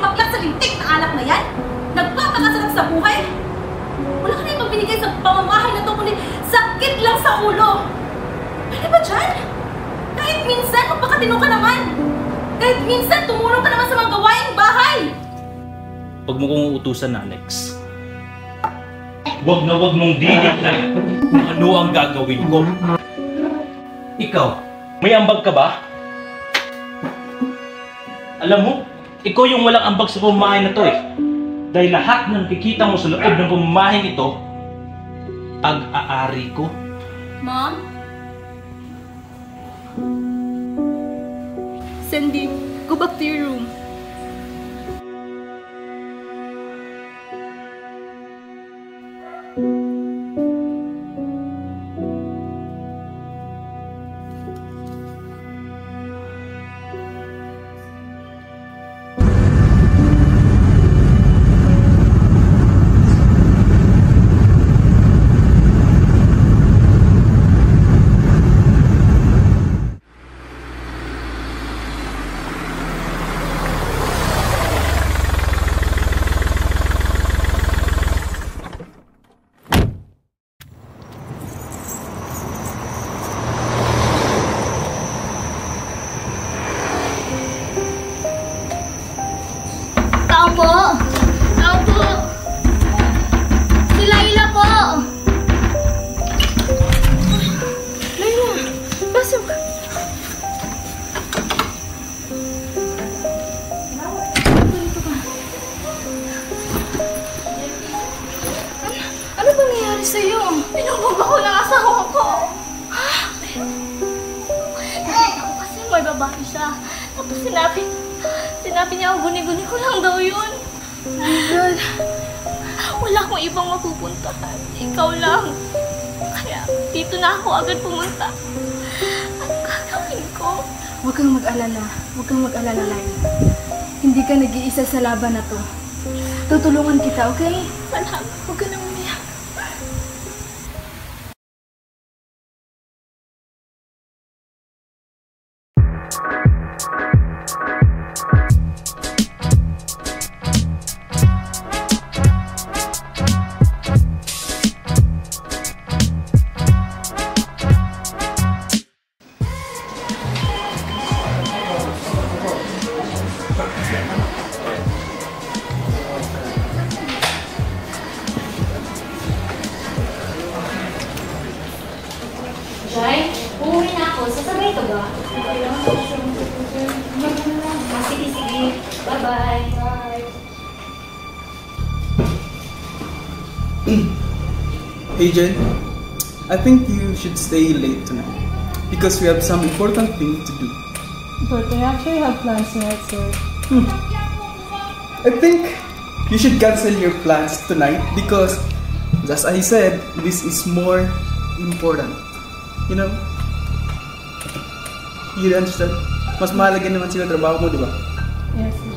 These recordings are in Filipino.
bakla sa lintik na alak na yan? Nagpapakasarap sa buhay? Wala ka na ibang binigay sa pamamahay na to, kundi sakit lang sa ulo. Pwede ba dyan? Kahit minsan, magpakatino ka naman. Kahit minsan, tumulong ka naman sa mga gawaing bahay. Huwag mo kong utusan, Alex. Huwag na huwag mong diniktahin kung ano ang gagawin ko. Ikaw, may ambag ka ba? Alam mo, ikaw yung walang ambag sa pamamahay na to eh. Dahil lahat ng nakikita mo sa loob ng pamamahay ito, pag-aari ko. Mom? Sandy, go back to your room. Babae siya. Tapos sinabi niya, guni-guni ko lang daw yun. Oh my God. Wala akong ibang mapupuntahan. Ikaw lang. Kaya dito na ako agad pumunta. Ano gagawin ko? Huwag kang mag-alala. Huwag kang mag-alala, Laila. Hindi ka nag-iisa sa laban na to. Tutulungan kita, okay? Salamat. Huwag ka nang umiyak. Jai, uuwi na ako. Sasabay ka ba? Sige, sige. Bye-bye. Bye. Hey Jen, I think you should stay late tonight because we have some important things to do. But I actually have plans tonight, sir. I think you should cancel your plans tonight because, as I said, this is more important. You know? You understand? Mas mahalaga naman sila trabaho mo, di ba? Yes, sir.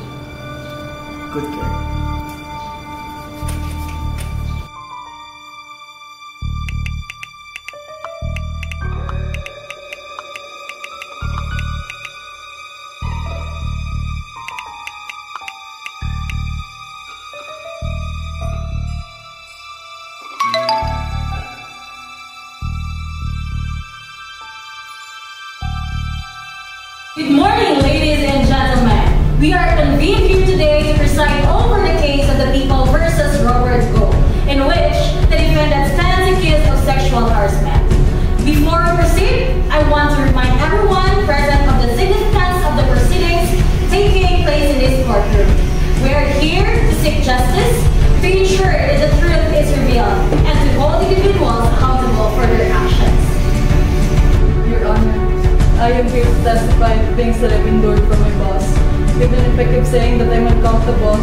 Good care. Good morning, ladies and gentlemen. We are convened here today to preside over the case of the People versus Robert Go, in which the defendant stands accused of sexual harassment. Before we proceed, I want to remind everyone present of the significance of the proceedings taking place in this courtroom. We are here to seek justice, to ensure that the truth is revealed, and to hold individuals accountable for their actions. Your Honor, I am here to testify the things that I've endured from my boss. Even if I keep saying that I'm uncomfortable,